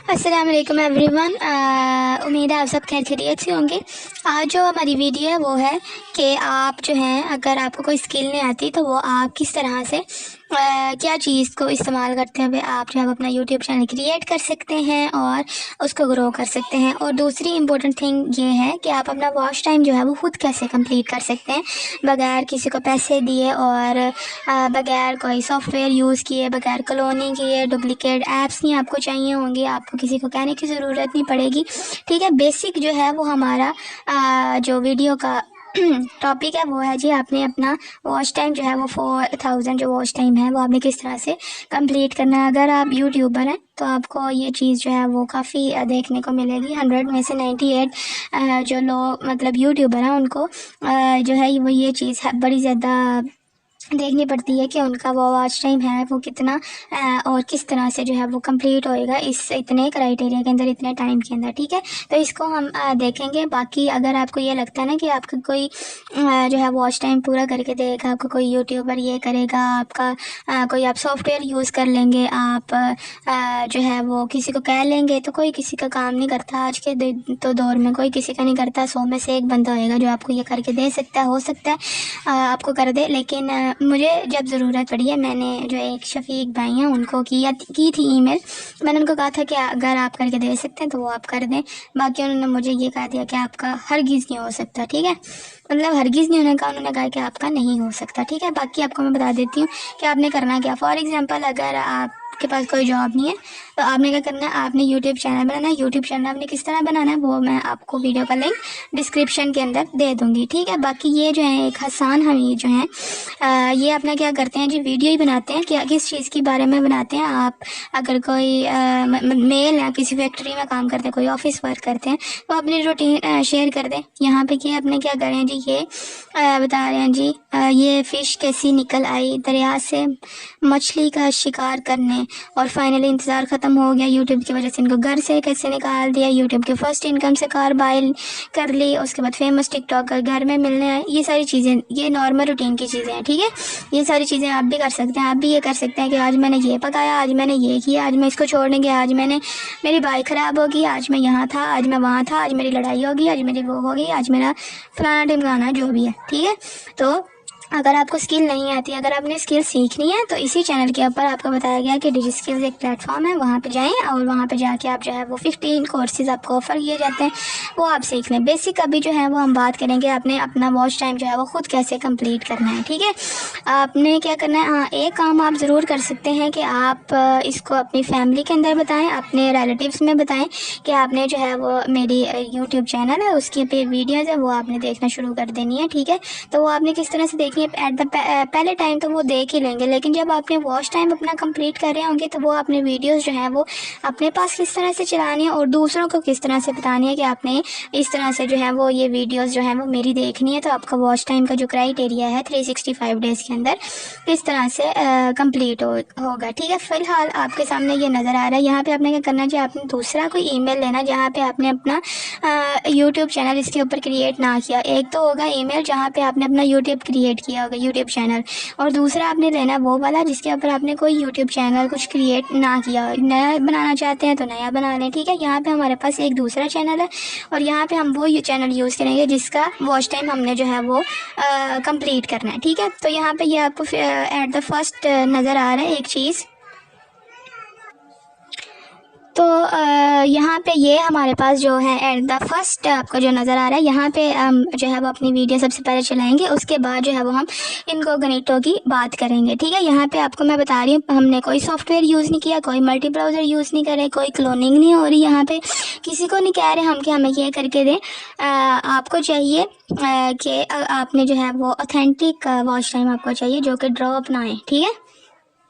अस्सलाम वालेकुम एवरीवन। उम्मीद है आप सब खैर खैरियत से होंगे। आज जो हमारी वीडियो है वो है कि आप जो हैं, अगर आपको कोई स्किल नहीं आती तो वो आप किस तरह से क्या चीज़ को इस्तेमाल करते हुए आप जो है अपना यूट्यूब चैनल क्रिएट कर सकते हैं और उसको ग्रो कर सकते हैं। और दूसरी इम्पोर्टेंट थिंग ये है कि आप अपना वॉच टाइम जो है वो खुद कैसे कंप्लीट कर सकते हैं बगैर किसी को पैसे दिए और बगैर कोई सॉफ्टवेयर यूज़ किए, बगैर क्लोनिंग किए, डुप्लिकेट ऐप्स नहीं आपको चाहिए होंगी, आपको किसी को कहने की ज़रूरत नहीं पड़ेगी। ठीक है, बेसिक जो है वो हमारा जो वीडियो का टॉपिक है वो है जी, आपने अपना वॉच टाइम जो है वो 4000 जो वॉच टाइम है वो आपने किस तरह से कंप्लीट करना है। अगर आप यूट्यूबर हैं तो आपको ये चीज़ जो है वो काफ़ी देखने को मिलेगी। 100 में से 98 जो लोग मतलब यूट्यूबर हैं उनको जो है वो ये चीज़ है बड़ी ज़्यादा देखनी पड़ती है कि उनका वो वॉच टाइम है वो कितना और किस तरह से जो है वो कंप्लीट होएगा इस इतने क्राइटेरिया के अंदर, इतने टाइम के अंदर। ठीक है, तो इसको हम देखेंगे। बाकी अगर आपको ये लगता है ना कि आपका कोई जो है वॉच टाइम पूरा करके देगा, आपको कोई यूट्यूबर ये करेगा, आपका कोई आप सॉफ्टवेयर यूज़ कर लेंगे, आप जो है वो किसी को कह लेंगे, तो कोई किसी का काम नहीं करता आज के तो दौर में, कोई किसी का नहीं करता। 100 में से एक बंदा होएगा जो आपको ये करके दे सकता है, हो सकता है आपको कर दे। लेकिन मुझे जब ज़रूरत पड़ी है, मैंने जो एक शफीक भाई हैं उनको की थी ईमेल। मैंने उनको कहा था कि अगर आप करके दे सकते हैं तो वो आप कर दें। बाकी उन्होंने मुझे ये कहा दिया कि आपका हरगिज़ नहीं हो सकता। ठीक है, मतलब हरगिज़ नहीं होने का उन्होंने कहा कि आपका नहीं हो सकता। ठीक है, बाकी आपको मैं बता देती हूँ कि आपने करना क्या। फॉर एग्ज़ाम्पल, अगर आपके पास कोई जॉब नहीं है तो आपने क्या करना है, आपने यूट्यूब चैनल बनाना है। यूट्यूब चैनल आपने किस तरह बनाना है वो मैं आपको वीडियो का लिंक डिस्क्रिप्शन के अंदर दे दूँगी। ठीक है, बाकी ये जो है एक हसान हमीद जो हैं ये अपना क्या करते हैं जी, वीडियो ही बनाते हैं। क्या किस चीज़ के बारे में बनाते हैं, आप अगर कोई मेल है, किसी फैक्ट्री में काम करते हैं, कोई ऑफिस वर्क करते हैं, तो अपनी रूटीन शेयर कर दें यहाँ पे कि अपने क्या करें जी, ये बता रहे हैं जी ये फ़िश कैसी निकल आई दरिया से मछली का शिकार करने और फाइनली इंतज़ार ख़त्म हो गया यूट्यूब की वजह से, इनको घर से कैसे निकाल दिया, यूट्यूब के फर्स्ट इनकम से कार बाय कर ली, उसके बाद फेमस टिकटॉकर घर में मिलने आए। ये सारी चीज़ें, ये नॉर्मल रूटीन की चीज़ें हैं। ठीक है, ये सारी चीज़ें आप भी कर सकते हैं। आप भी ये कर सकते हैं कि आज मैंने ये पकाया, आज मैंने ये किया, आज मैं इसको छोड़ने गया, आज मैंने मेरी बाइक ख़राब होगी, आज मैं यहाँ था, आज मैं वहाँ था, आज मेरी लड़ाई होगी, आज मेरी वो होगी, आज मेरा फलाना ढिमकाना जो भी है। ठीक है, तो अगर आपको स्किल नहीं आती, अगर आपने स्किल सीखनी है तो इसी चैनल के ऊपर आपको बताया गया कि डिजी स्किल्स एक प्लेटफॉर्म है, वहाँ पे जाएं और वहाँ पे जाके आप जो है वो 15 कोर्सेज आपको ऑफ़र किए जाते हैं, वो आप सीख लें। बेसिक अभी जो है वो हम बात करेंगे आपने अपना वॉच टाइम जो है वो खुद कैसे कंप्लीट करना है। ठीक है, आपने क्या करना है, हाँ एक काम आप ज़रूर कर सकते हैं कि आप इसको अपनी फैमिली के अंदर बताएँ, अपने रिलेटिव्स में बताएँ कि आपने जो है वो मेरी यूट्यूब चैनल है उसकी पे वीडियोज़ है वो आपने देखना शुरू कर देनी है। ठीक है, तो वो आपने किस तरह से देखनी है, एट द पहले टाइम तो वो देख ही लेंगे, लेकिन जब आपने वॉच टाइम अपना कंप्लीट कर रहे होंगे तो वो अपने वीडियोस जो हैं वो अपने पास किस तरह से चलानी है और दूसरों को किस तरह से बतानी है कि आपने इस तरह से जो है वो ये वीडियोस जो हैं वो मेरी देखनी है। तो आपका वॉच टाइम का जो क्राइटेरिया है 365 डेज़ के अंदर किस तरह से कंप्लीट होगा। ठीक है, फ़िलहाल आपके सामने ये नज़र आ रहा है। यहाँ पे आपने क्या करना चाहिए, आपने दूसरा कोई ईमेल लेना जहाँ पे आपने अपना यूट्यूब चैनल इसके ऊपर क्रिएट ना किया। एक तो होगा ईमेल जहाँ पे आपने अपना यूट्यूब क्रिएट किया होगा, यूट्यूब चैनल, और दूसरा आपने लेना वो वाला जिसके ऊपर आपने कोई यूट्यूब चैनल कुछ क्रिएट ना किया हो। नया बनाना चाहते हैं तो नया बना लें। ठीक है, यहाँ पे हमारे पास एक दूसरा चैनल है और यहाँ पे हम वो चैनल यूज़ करेंगे जिसका वॉच टाइम हमने जो है वो कंप्लीट करना है। ठीक है, तो यहाँ पे ये आपको एट द फर्स्ट नज़र आ रहा है एक चीज़। तो यहाँ पे ये हमारे पास जो है एट द फर्स्ट आपको जो नज़र आ रहा है, यहाँ पे हम जो है वो अपनी वीडियो सबसे पहले चलाएंगे, उसके बाद जो है वो हम इनकॉग्निटो की बात करेंगे। ठीक है, यहाँ पे आपको मैं बता रही हूँ हमने कोई सॉफ्टवेयर यूज़ नहीं किया, कोई मल्टी ब्राउज़र यूज़ नहीं करे, कोई क्लोनिंग नहीं हो रही यहाँ पे, किसी को नहीं कह रहे हम कि हमें ये करके दें। आपको चाहिए कि आपने जो है वो ऑथेंटिक वॉच टाइम आपको चाहिए जो कि ड्रॉप ना आए। ठीक है,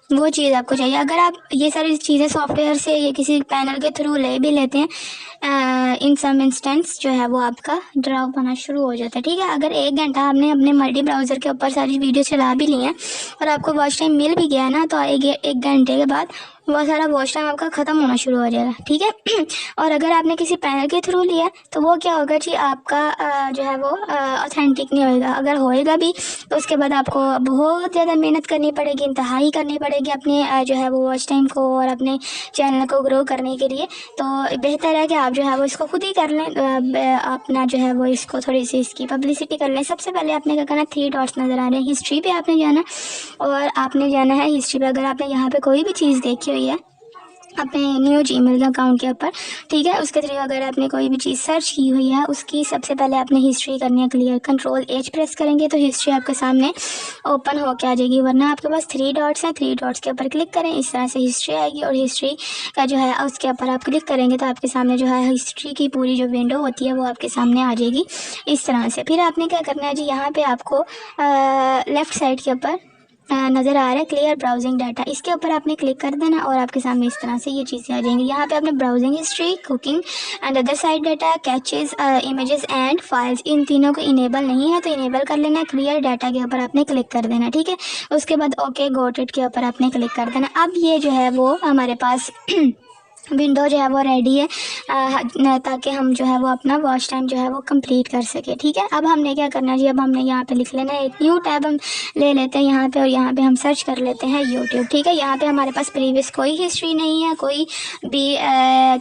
वो चीज़ आपको चाहिए। अगर आप ये सारी चीज़ें सॉफ्टवेयर से या किसी पैनल के थ्रू ले भी लेते हैं, इन सम इंस्टेंस जो है वो आपका ड्रॉप होना शुरू हो जाता है। ठीक है, अगर 1 घंटा आपने अपने मल्टी ब्राउज़र के ऊपर सारी वीडियो चला भी ली हैं और आपको वॉच टाइम मिल भी गया ना, तो एक घंटे के बाद वो सारा वॉच टाइम आपका ख़त्म होना शुरू हो जाएगा, ठीक है। और अगर आपने किसी पैनल के थ्रू लिया तो वो क्या होगा जी, आपका जो है वो ऑथेंटिक नहीं होएगा। अगर होएगा भी तो उसके बाद आपको बहुत ज़्यादा मेहनत करनी पड़ेगी, इंतहाई करनी पड़ेगी अपने जो है वो वॉच टाइम को और अपने चैनल को ग्रो करने के लिए। तो बेहतर है कि आप जो है वो इसको खुद ही कर लें, अपना जो है वो इसको थोड़ी सी इसकी पब्लिसिटी कर लें। सबसे पहले आपने क्या करना है, 3 डॉट्स नज़र आ रहे हैं, हिस्ट्री पे आपने जाना और आपने जाना है हिस्ट्री पे। अगर आपने यहाँ पे कोई भी चीज़ देखी हुई है अपने न्यू जीमेल अकाउंट के ऊपर, ठीक है, उसके थ्रू अगर आपने कोई भी चीज़ सर्च की हुई है उसकी सबसे पहले आपने हिस्ट्री करनी है क्लियर। Ctrl+H प्रेस करेंगे तो हिस्ट्री आपके सामने ओपन होके आ जाएगी, वरना आपके पास 3 डॉट्स हैं, 3 डॉट्स के ऊपर क्लिक करें, इस तरह से हिस्ट्री आएगी और हिस्ट्री का जो है उसके ऊपर आप क्लिक करेंगे तो आपके सामने जो है हिस्ट्री की पूरी जो विंडो होती है वो आपके सामने आ जाएगी इस तरह से। फिर आपने क्या करना है जी, यहाँ पर आपको लेफ़्ट साइड के ऊपर नज़र आ रहा है क्लियर ब्राउजिंग डाटा, इसके ऊपर आपने क्लिक कर देना और आपके सामने इस तरह से ये चीज़ें आ जाएंगी। यहाँ पे आपने ब्राउजिंग हिस्ट्री, कुकिंग and other site data, caches, images and files, इन तीनों को इनेबल नहीं है तो इनेबल कर लेना है। क्लियर डाटा के ऊपर आपने क्लिक कर देना, ठीक है। उसके बाद ओके गॉट इट के ऊपर आपने क्लिक कर देना। अब ये जो है वो हमारे पास विंडो जो है वो रेडी है ताकि हम जो है वो अपना वॉच टाइम जो है वो कंप्लीट कर सके, ठीक है। अब हमने क्या करना है जी, अब हमने यहाँ पे लिख लेना है, एक न्यू टैब हम ले लेते हैं यहाँ पे और यहाँ पे हम सर्च कर लेते हैं यूट्यूब, ठीक है। यहाँ पे हमारे पास प्रीवियस कोई हिस्ट्री नहीं है, कोई भी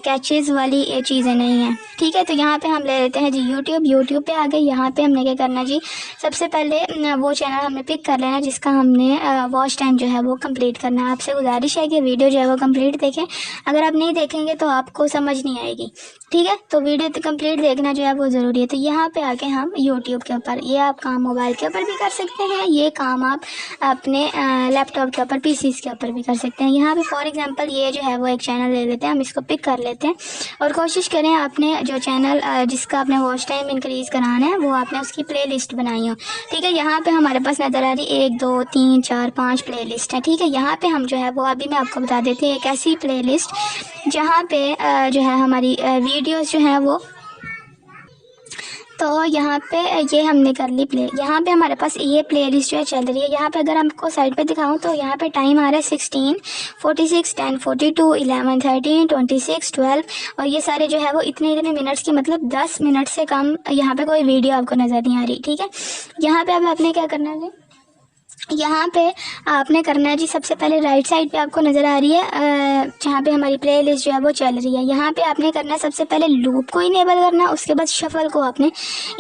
कैचेज़ वाली चीज़ें नहीं है, ठीक है। तो यहाँ पे हम ले लेते हैं जी यूट्यूब पे आ गए। यहाँ पे हमने क्या करना जी, सबसे पहले वो चैनल हमने पिक कर लेना जिसका हमने वॉच टाइम जो है वो कंप्लीट करना है। आपसे गुजारिश है कि वीडियो जो है वो कंप्लीट देखें, अगर आप नहीं देखेंगे तो आपको समझ नहीं आएगी, ठीक है। तो वीडियो तो कंप्लीट देखना जो है वो ज़रूरी है। तो यहाँ पे आके हम यूट्यूब के ऊपर, ये आप काम मोबाइल के ऊपर भी कर सकते हैं, ये काम आप अपने लैपटॉप के ऊपर, पीसीस के ऊपर भी कर सकते हैं। यहाँ पे फॉर एग्जांपल ये जो है वो एक चैनल ले लेते हैं, हम इसको पिक कर लेते हैं और कोशिश करें आपने जो चैनल जिसका आपने वॉच टाइम इंक्रीज़ कराना है वो आपने उसकी प्ले लिस्ट बनाई हो, ठीक है। यहाँ पर हमारे पास नज़र आ रही 1 2 3 4 5 प्ले लिस्ट है, ठीक है। यहाँ पर हम जो है वो अभी मैं आपको बता देती हूँ एक ऐसी प्ले लिस्ट जहाँ पे जो है हमारी वीडियोस जो हैं वो, तो यहाँ पे ये हमने कर ली प्ले। यहाँ पे हमारे पास ये प्लेलिस्ट जो है चल रही है। यहाँ पे अगर हमको साइड पे दिखाऊं तो यहाँ पे टाइम आ रहा है 16, 46, 10, 42, 11, 13, 26, 12 और ये सारे जो है वो इतने मिनट्स की, मतलब 10 मिनट से कम यहाँ पे कोई वीडियो आपको नज़र नहीं आ रही, ठीक है। यहाँ पे अब आपने क्या करना है, यहाँ पे आपने करना है जी, सबसे पहले राइट साइड पे आपको नज़र आ रही है जहाँ पे हमारी प्लेलिस्ट जो है वो चल रही है। यहाँ पे आपने करना है सबसे पहले लूप को इनेबल करना, उसके बाद शफल को आपने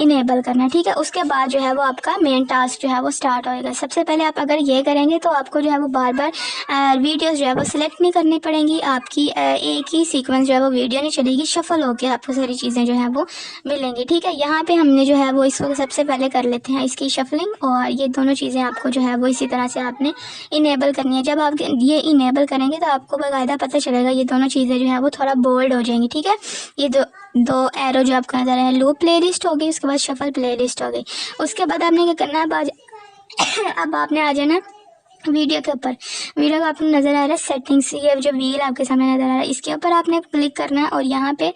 इनेबल करना, ठीक है। उसके बाद जो है वो आपका मेन टास्क जो है वो स्टार्ट होएगा। सबसे पहले आप अगर ये करेंगे तो आपको जो है वो बार बार वीडियोज़ जो है वो सिलेक्ट नहीं करनी पड़ेंगी, आपकी एक ही सीक्वेंस जो है वो वीडियो नहीं चलेगी, शफल होकर आपको सारी चीज़ें जो है वो मिलेंगी, ठीक है। यहाँ पर हमने जो है वो इसको सबसे पहले कर लेते हैं इसकी शफलिंग, और ये दोनों चीज़ें आपको जो है वो इसी तरह से आपने इनेबल करनी है। जब आप ये इनेबल करेंगे तो आपको बाकायदा पता चलेगा ये दोनों चीज़ें जो है वो थोड़ा बोल्ड हो जाएंगी, ठीक है। ये दो एरो जो आपको नजर है, लूप प्लेलिस्ट हो गई, उसके बाद शफल प्लेलिस्ट हो गई। उसके बाद आपने क्या करना है, अब आपने आ जाना वीडियो के ऊपर। वीडियो का आपको नज़र आ रहा है सेटिंग्स, ये जो व्हील आपके सामने नज़र आ रहा है इसके ऊपर आपने क्लिक करना है और यहाँ पे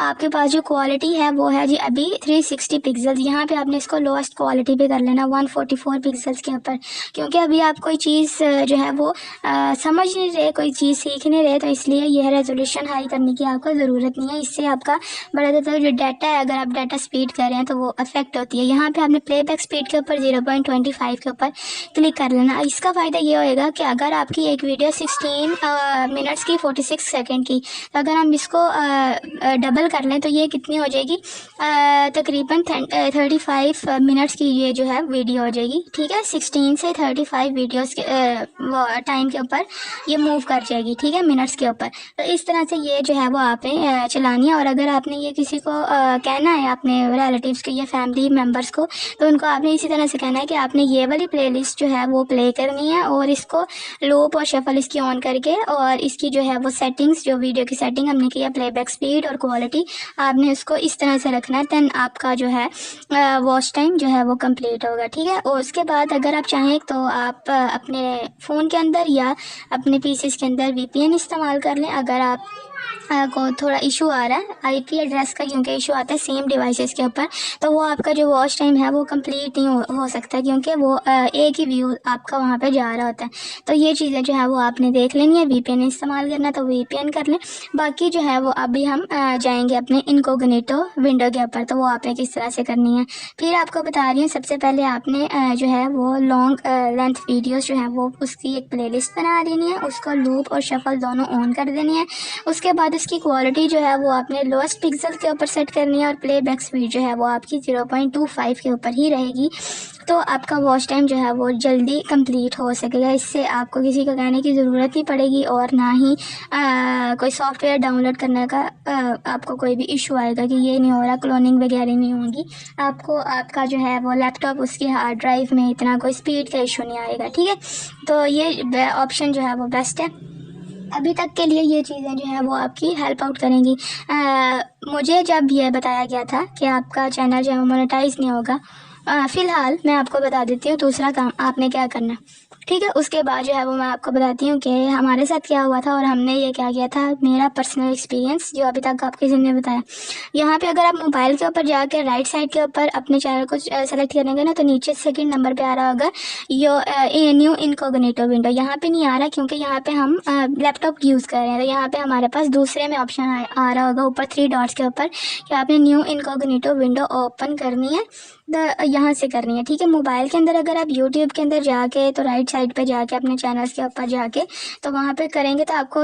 आपके पास जो क्वालिटी है वो है जी अभी 360 पिक्सल्स। यहाँ पे आपने इसको लोएस्ट क्वालिटी पे कर लेना 144 पिक्सल्स के ऊपर, क्योंकि अभी आप कोई चीज़ जो है वो समझ नहीं रहे, कोई चीज़ सीख नहीं रहे, तो इसलिए यह रेजोल्यूशन हाई करने की आपको ज़रूरत नहीं है। इससे आपका बड़ा ज़्यादा जो डाटा है, अगर आप डाटा स्पीड कर रहे हैं तो वो अफेक्ट होती है। यहाँ पर आपने प्लेबैक स्पीड के ऊपर 0.25 के ऊपर क्लिक कर लेना। इसका फ़ायदा ये होएगा कि अगर आपकी एक वीडियो 16 मिनट्स की 46 सेकंड की, तो अगर हम इसको डबल कर लें तो ये कितनी हो जाएगी, तकरीबन 35 मिनट्स की ये जो है वीडियो हो जाएगी, ठीक है। 16 से 35 वीडियोस के टाइम के ऊपर ये मूव कर जाएगी, ठीक है, मिनट्स के ऊपर। तो इस तरह से ये जो है वो आपने चलानी है। और अगर आपने ये किसी को कहना है अपने रिलेटिव्स को या फैमिली मेम्बर्स को, तो उनको आपने इसी तरह से कहना है कि आपने ये वाली प्लेलिस्ट जो है वो प्ले करनी है और इसको लूप और शफल इसकी ऑन करके, और इसकी जो है वो सेटिंग्स, जो वीडियो की सेटिंग हमने किया प्लेबैक स्पीड और क्वालिटी, आपने उसको इस तरह से रखना है। देन आपका जो है वॉच टाइम जो है वो कंप्लीट होगा, ठीक है। और उसके बाद अगर आप चाहें तो आप अपने फ़ोन के अंदर या अपने पीसीस के अंदर वीपीएन इस्तेमाल कर लें। अगर आप को थोड़ा इशू आ रहा है आईपी एड्रेस का, क्योंकि इशू आता है सेम डिवाइसेस के ऊपर, तो वो आपका जो वॉच टाइम है वो कंप्लीट नहीं हो सकता, क्योंकि वो एक ही व्यू आपका वहाँ पे जा रहा होता है। तो ये चीज़ें जो है वो आपने देख लेनी है। वीपीएन इस्तेमाल करना तो वीपीएन कर लें। बाकी जो है वो अभी हम जाएंगे अपने इनकॉग्निटो विंडो के ऊपर, तो वो आपने किस तरह से करनी है फिर आपको बता रही हूँ। सबसे पहले आपने जो है वो लॉन्ग लेंथ वीडियोस जो है वो उसकी एक प्लेलिस्ट बना देनी है, उसको लूप और शफल दोनों ऑन कर देनी है। उसके बाद इसकी क्वालिटी जो है वो आपने लोएस्ट पिक्सल के ऊपर सेट करनी है और प्लेबैक स्पीड जो है वो आपकी 0.25 के ऊपर ही रहेगी। तो आपका वॉच टाइम जो है वो जल्दी कंप्लीट हो सकेगा। इससे आपको किसी को कहने की ज़रूरत नहीं पड़ेगी और ना ही कोई सॉफ्टवेयर डाउनलोड करने का आपको कोई भी इशू आएगा कि ये नहीं हो रहा, क्लोनिंग वगैरह नहीं होगी। आपको आपका जो है वो लैपटॉप उसकी हार्ड ड्राइव में इतना कोई स्पीड का इशू नहीं आएगा, ठीक है। तो ये ऑप्शन जो है वो बेस्ट है अभी तक के लिए। ये चीज़ें जो है वो आपकी हेल्प आउट करेंगी। मुझे जब ये बताया गया था कि आपका चैनल जो है मोनेटाइज नहीं होगा, फ़िलहाल मैं आपको बता देती हूँ दूसरा काम आपने क्या करना, ठीक है। उसके बाद जो है वो मैं आपको बताती हूँ कि हमारे साथ क्या हुआ था और हमने ये क्या किया था, मेरा पर्सनल एक्सपीरियंस जो अभी तक आपके जिम्मे बताया। यहाँ पे अगर आप मोबाइल के ऊपर जाकर राइट साइड के ऊपर अपने चैनल को सेलेक्ट करेंगे ना, तो नीचे सेकंड नंबर पे आ रहा होगा न्यू इनकॉग्निटो विंडो। यहाँ पे नहीं आ रहा क्योंकि यहाँ पे हम लैपटॉप यूज़ कर रहे हैं, तो यहाँ पे हमारे पास दूसरे में ऑप्शन आ रहा होगा ऊपर 3 डॉट्स के ऊपर कि आपने न्यू इनकॉग्निटो विंडो ओपन करनी है, यहाँ से करनी है, ठीक है। मोबाइल के अंदर अगर आप यूट्यूब के अंदर जाके तो राइट साइड पे जाके अपने चैनल्स के ऊपर जाके तो वहाँ पे करेंगे तो आपको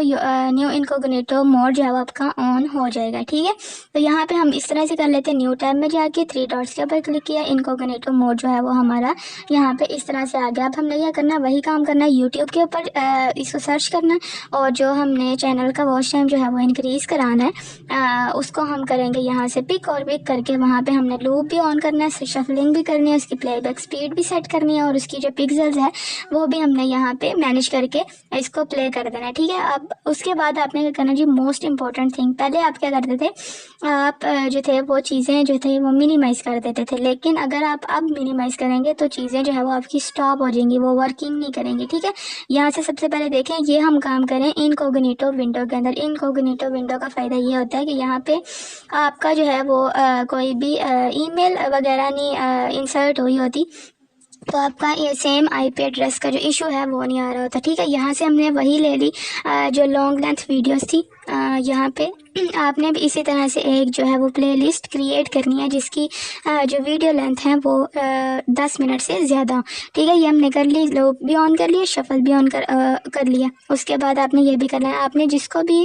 न्यू इनकॉग्निटो मोड जो है वो आपका ऑन हो जाएगा, ठीक है। तो यहाँ पे हम इस तरह से कर लेते हैं, न्यू टैब में जाके 3 डॉट्स के ऊपर क्लिक किया, इनकॉग्निटो मोड जो है वो हमारा यहाँ पे इस तरह से आ गया। अब हमने क्या करना है, वही काम करना है, यूट्यूब के ऊपर इसको सर्च करना और जो हमने चैनल का वॉच टाइम जो है वो इंक्रीज़ कराना है उसको हम करेंगे यहाँ से पिक और पिक करके वहाँ पे हमने लूप भी ऑन करना है, शफलिंग भी करनी है, उसकी प्लेबैक स्पीड भी सेट करनी है और उसकी जो पिक्सल्स है वो भी हमने यहाँ पे मैनेज करके इसको प्ले कर देना है, ठीक है। अब उसके बाद आपने क्या करना जी, मोस्ट इंपॉर्टेंट थिंग, पहले आप क्या करते थे, आप जो थे वो चीज़ें जो थे वो मिनिमाइज़ कर देते थे, लेकिन अगर आप अब मिनिमाइज़ करेंगे तो चीज़ें जो है वो आपकी स्टॉप हो जाएंगी, वो वर्किंग नहीं करेंगी, ठीक है। यहाँ से सबसे पहले देखें ये हम काम करें इनकॉग्निटो विंडो के अंदर। इनकॉग्निटो विंडो का फ़ायदा ये होता है कि यहाँ पे आपका जो है वो कोई भी ईमेल वगैरह नहीं इंसर्ट हुई होती, तो आपका ये सेम आईपी एड्रेस का जो इशू है वो नहीं आ रहा होता, ठीक है। यहाँ से हमने वही ले ली जो लॉन्ग लेंथ वीडियोस थी। यहाँ पे आपने भी इसी तरह से एक जो है वो प्लेलिस्ट क्रिएट करनी है जिसकी जो वीडियो लेंथ है वो 10 मिनट से ज़्यादा, ठीक है। ये हमने कर ली, लूप भी ऑन कर लिया, शफल भी ऑन कर लिया। उसके बाद आपने ये भी करना है, आपने जिसको भी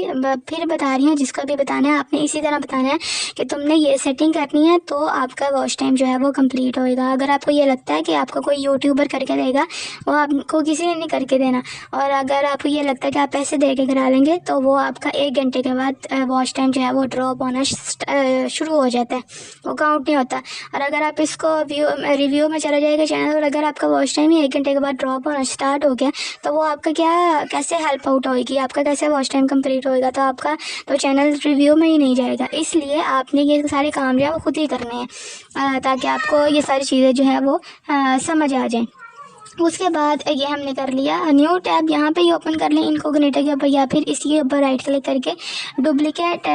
फिर बता रही हूँ, जिसको भी बताना है आपने इसी तरह बताना है कि तुमने ये सेटिंग करनी है तो आपका वॉच टाइम जो है वो कंप्लीट होएगा। अगर आपको ये लगता है कि आपको कोई यूट्यूबर करके देगा, वो आपको किसी ने नहीं करके देना, और अगर आपको ये लगता है कि आप पैसे दे के करा लेंगे तो वो आपका 1 घंटे के बाद वॉच टाइम जो है वो ड्रॉप होना शुरू हो जाता है, वो काउंट नहीं होता। और अगर आप इसको रिव्यू में चला जाएगा चैनल और अगर आपका वॉच टाइम ही 1 घंटे के बाद ड्रॉप होना स्टार्ट हो गया तो वो आपका कैसे हेल्प आउट होगी, आपका कैसे वॉच टाइम कंप्लीट होएगा, तो आपका तो चैनल रिव्यू में ही नहीं जाएगा। इसलिए आपने ये सारे काम जो है वो खुद ही करने हैं ताकि आपको ये सारी चीज़ें जो है वो समझ आ जाएँ। उसके बाद ये हमने कर लिया, न्यू टैब यहाँ पे ही ओपन कर लें इनकॉग्निटो के ऊपर या फिर इसके ऊपर राइट क्लिक करके डुप्लीकेट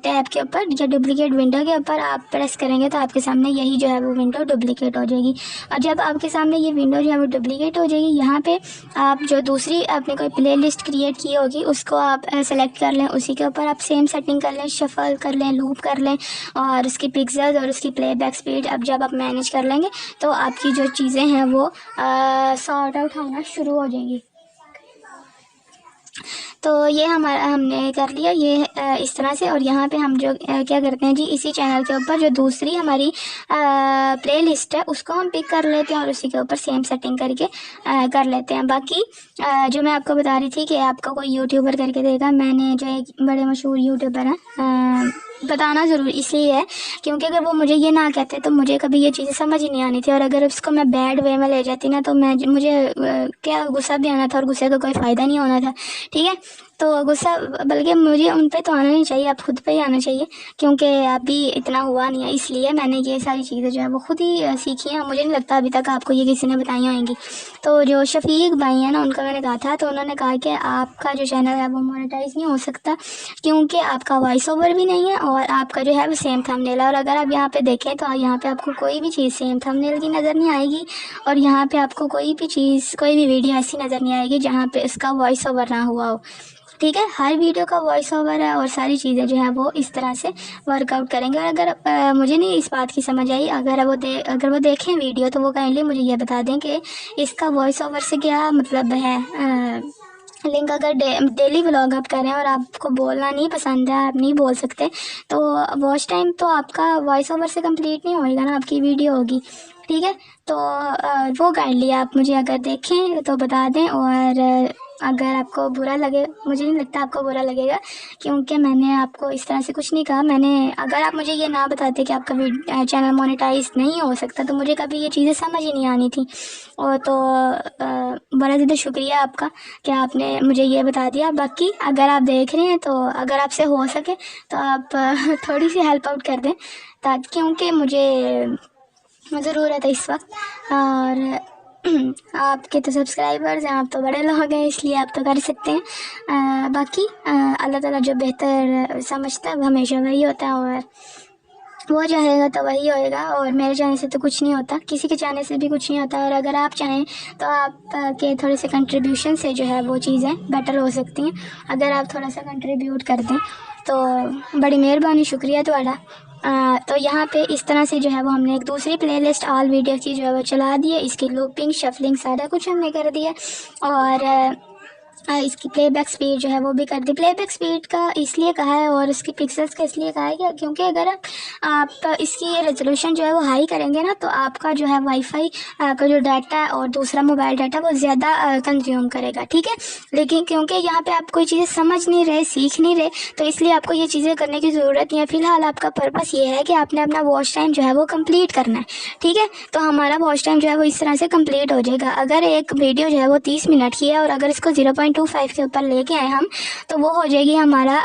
टैब के ऊपर या डुप्लीकेट विंडो के ऊपर आप प्रेस करेंगे तो आपके सामने यही जो है वो विंडो डुप्लीकेट हो जाएगी। और जब आपके सामने ये विंडो जो है वो डुप्लीकेट हो जाएगी, यहाँ पे आप जो दूसरी आपने कोई प्ले लिस्ट क्रिएट की होगी उसको आप सेलेक्ट कर लें, उसी के ऊपर आप सेम सेटिंग कर लें, शफल कर लें, लूप कर लें और उसकी पिक्सल्स और उसकी प्लेबैक स्पीड अब जब आप मैनेज कर लेंगे तो आपकी जो चीज़ें हैं वो सॉर्ट आउट होना शुरू हो जाएंगी। तो ये हमने कर लिया ये इस तरह से। और यहाँ पे हम जो क्या करते हैं जी, इसी चैनल के ऊपर जो दूसरी हमारी प्लेलिस्ट है उसको हम पिक कर लेते हैं और उसी के ऊपर सेम सेटिंग करके कर लेते हैं। बाकी जो मैं आपको बता रही थी कि आपका कोई यूट्यूबर करके देगा, मैंने जो एक बड़े मशहूर यूट्यूबर हैं बताना ज़रूर इसलिए है क्योंकि अगर वो मुझे ये ना कहते तो मुझे कभी ये चीज़ें समझ ही नहीं आनी थी, और अगर उसको मैं बैड वे में ले जाती ना तो मुझे क्या गुस्सा भी आना था, और गुस्से का कोई फ़ायदा नहीं होना था। ठीक है, तो गुस्सा बल्कि मुझे उन पे तो आना नहीं चाहिए, आप खुद पे ही आना चाहिए, क्योंकि अभी इतना हुआ नहीं है, इसलिए मैंने ये सारी चीज़ें जो है वो खुद ही सीखी हैं। मुझे नहीं लगता अभी तक आपको ये किसी ने बताई होंगी। तो जो शफीक भाई हैं ना, उनका मैंने कहा था, तो उन्होंने कहा कि आपका जो चैनल है वो मोनेटाइज नहीं हो सकता क्योंकि आपका वॉइस ओवर भी नहीं है और आपका जो है वो सेम थंबनेल है। और अगर आप यहाँ पे देखें तो यहाँ पे आपको कोई भी चीज़ सेम थंबनेल की नज़र नहीं आएगी, और यहाँ पे आपको कोई भी चीज़, कोई भी वीडियो ऐसी नज़र नहीं आएगी जहाँ पे इसका वॉइस ओवर ना हुआ हो। ठीक है, हर वीडियो का वॉइस ओवर है और सारी चीज़ें जो है वो इस तरह से वर्कआउट करेंगे। और अगर मुझे नहीं इस बात की समझ आई, अगर वो देखें वीडियो तो वो काइंडली मुझे ये बता दें कि इसका वॉइस ओवर से क्या मतलब है। लिंक अगर डेली व्लॉग आप कर रहे हैं और आपको बोलना नहीं पसंद है, आप नहीं बोल सकते, तो वॉच टाइम तो आपका वॉइस ओवर से कंप्लीट नहीं होएगा ना, आपकी वीडियो होगी। ठीक है, तो वो काइंडली आप मुझे अगर देखें तो बता दें। और अगर आपको बुरा लगे, मुझे नहीं लगता आपको बुरा लगेगा क्योंकि मैंने आपको इस तरह से कुछ नहीं कहा। अगर आप मुझे ये ना बताते कि आपका चैनल मोनेटाइज नहीं हो सकता तो मुझे कभी ये चीज़ें समझ ही नहीं आनी थी। और तो बड़ा ज़्यादा शुक्रिया आपका कि आपने मुझे ये बता दिया। बाकी अगर आप देख रहे हैं तो अगर आपसे हो सके तो आप थोड़ी सी हेल्प आउट कर दें, ताकि क्योंकि मुझे ज़रूरत है इस वक्त। और आपके तो सब्सक्राइबर्स हैं, आप तो बड़े लोग हैं, इसलिए आप तो कर सकते हैं। बाकी अल्लाह ताला जो बेहतर समझता है वो हमेशा वही होता है, और वो चाहेगा तो वही होएगा। और मेरे चाहने से तो कुछ नहीं होता, किसी के चाहने से भी कुछ नहीं होता। और अगर आप चाहें तो आप के थोड़े से कंट्रीब्यूशन से जो है वो चीज़ें बेटर हो सकती हैं। अगर आप थोड़ा सा कंट्रीब्यूट कर दें तो बड़ी मेहरबानी, शुक्रिया तुम्हारा। तो यहाँ पे इस तरह से जो है वो हमने एक दूसरी प्लेलिस्ट ऑल वीडियो की जो है वो चला दी है। इसकी लूपिंग, शफलिंग सारा कुछ हमने कर दिया, और इसकी प्लेबैक स्पीड जो है वो भी कर दी। प्लेबैक स्पीड का इसलिए कहा है और इसकी पिक्सल्स का इसलिए कहा है कि क्योंकि अगर आप इसकी रेजोल्यूशन जो है वो हाई करेंगे ना तो आपका जो है वाईफाई का जो डाटा है और दूसरा मोबाइल डाटा वो ज़्यादा कंज्यूम करेगा। ठीक है, लेकिन क्योंकि यहाँ पे आप कोई चीज़ें समझ नहीं रहे, सीख नहीं रहे, तो इसलिए आपको ये चीज़ें करने की ज़रूरत नहीं है। फ़िलहाल आपका पर्पस ये है कि आपने अपना वॉच टाइम जो है वो कम्प्लीट करना है। ठीक है, तो हमारा वॉच टाइम जो है वो इस तरह से कम्प्लीट हो जाएगा। अगर एक वीडियो जो है वो 30 मिनट की है और अगर इसको 0.25 के ऊपर लेके आए हम तो वो हो जाएगी हमारा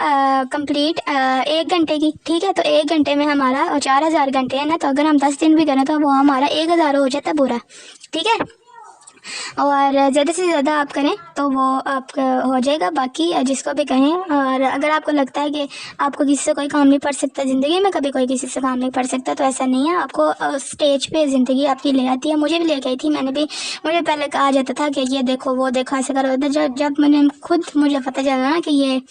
कंप्लीट 1 घंटे की। ठीक है, तो 1 घंटे में हमारा 4000 घंटे है ना, तो अगर हम 10 दिन भी करें तो वो हमारा 1000 हो जाता है पूरा। ठीक है, और ज़्यादा से ज़्यादा आप करें तो वो आपका हो जाएगा। बाकी जिसको भी कहें, और अगर आपको लगता है कि आपको किसी से कोई काम नहीं पड़ सकता ज़िंदगी में, कभी कोई किसी से काम नहीं पड़ सकता, तो ऐसा नहीं है। आपको स्टेज पे ज़िंदगी आपकी ले आती है, मुझे भी ले गई थी। मुझे पहले कहा जाता था कि ये देखो वो देखो ऐसे करो, जब मुझे पता चला ना कि ये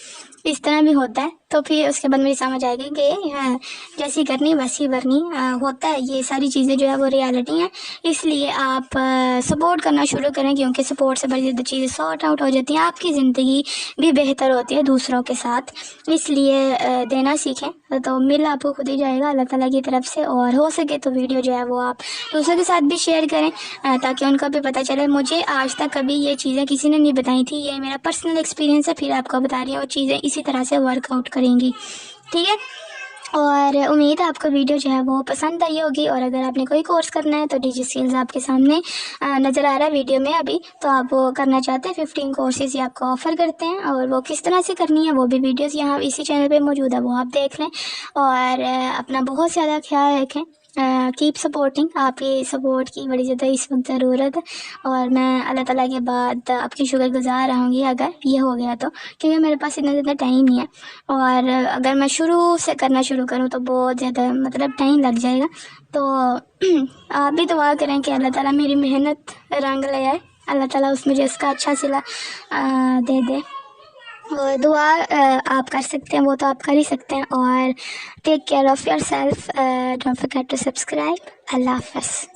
इस तरह भी होता है, तो फिर उसके बाद मुझे समझ आ गई कि जैसी करनी वैसी भरनी होता है। ये सारी चीज़ें जो है वो रियलिटी हैं, इसलिए आप सपोर्ट करना शुरू करें, क्योंकि सपोर्ट से बड़ी ज़्यादा चीज़ें सॉर्ट आउट हो जाती हैं, आपकी ज़िंदगी भी बेहतर होती है दूसरों के साथ। इसलिए देना सीखें तो मिल आपको खुद ही जाएगा अल्लाह ताला की तरफ से। और हो सके तो वीडियो जो है वो आप दूसरों के साथ भी शेयर करें ताकि उनको भी पता चले। मुझे आज तक कभी ये चीज़ें किसी ने नहीं बताई थी, ये मेरा पर्सनल एक्सपीरियंस है, फिर आपको बता रही हूँ। और चीज़ें इसी तरह से वर्कआउट करेंगी। ठीक है, और उम्मीद है आपको वीडियो जो है वो पसंद आई होगी। और अगर आपने कोई कोर्स करना है तो डिजी स्किल्स आपके सामने नज़र आ रहा है वीडियो में अभी, तो आप वो करना चाहते हैं 15 कोर्सेज ये आपको ऑफ़र करते हैं, और वो किस तरह से करनी है वो भी वीडियोस यहाँ इसी चैनल पे मौजूद है, वो आप देख लें। और अपना बहुत ज़्यादा ख्याल रखें, कीप सपोर्टिंग, आपकी सपोर्ट की बड़ी ज़्यादा इस वक्त ज़रूरत है। और मैं अल्लाह ताला के बाद आपकी शुक्रगुज़ार रहूँगी अगर ये हो गया तो, क्योंकि मेरे पास इतना ज़्यादा टाइम नहीं है, और अगर मैं शुरू से करना शुरू करूँ तो बहुत ज़्यादा मतलब टाइम लग जाएगा। तो आप भी दुआ करें कि अल्लाह ताला मेरी मेहनत रंग ले आए, अल्लाह ताला उसमें जिसका अच्छा सिला दे दे। और दुआ आप कर सकते हैं, वो तो आप कर ही सकते हैं। और take care of yourself, don't forget to subscribe. Allah हाफ़िज़।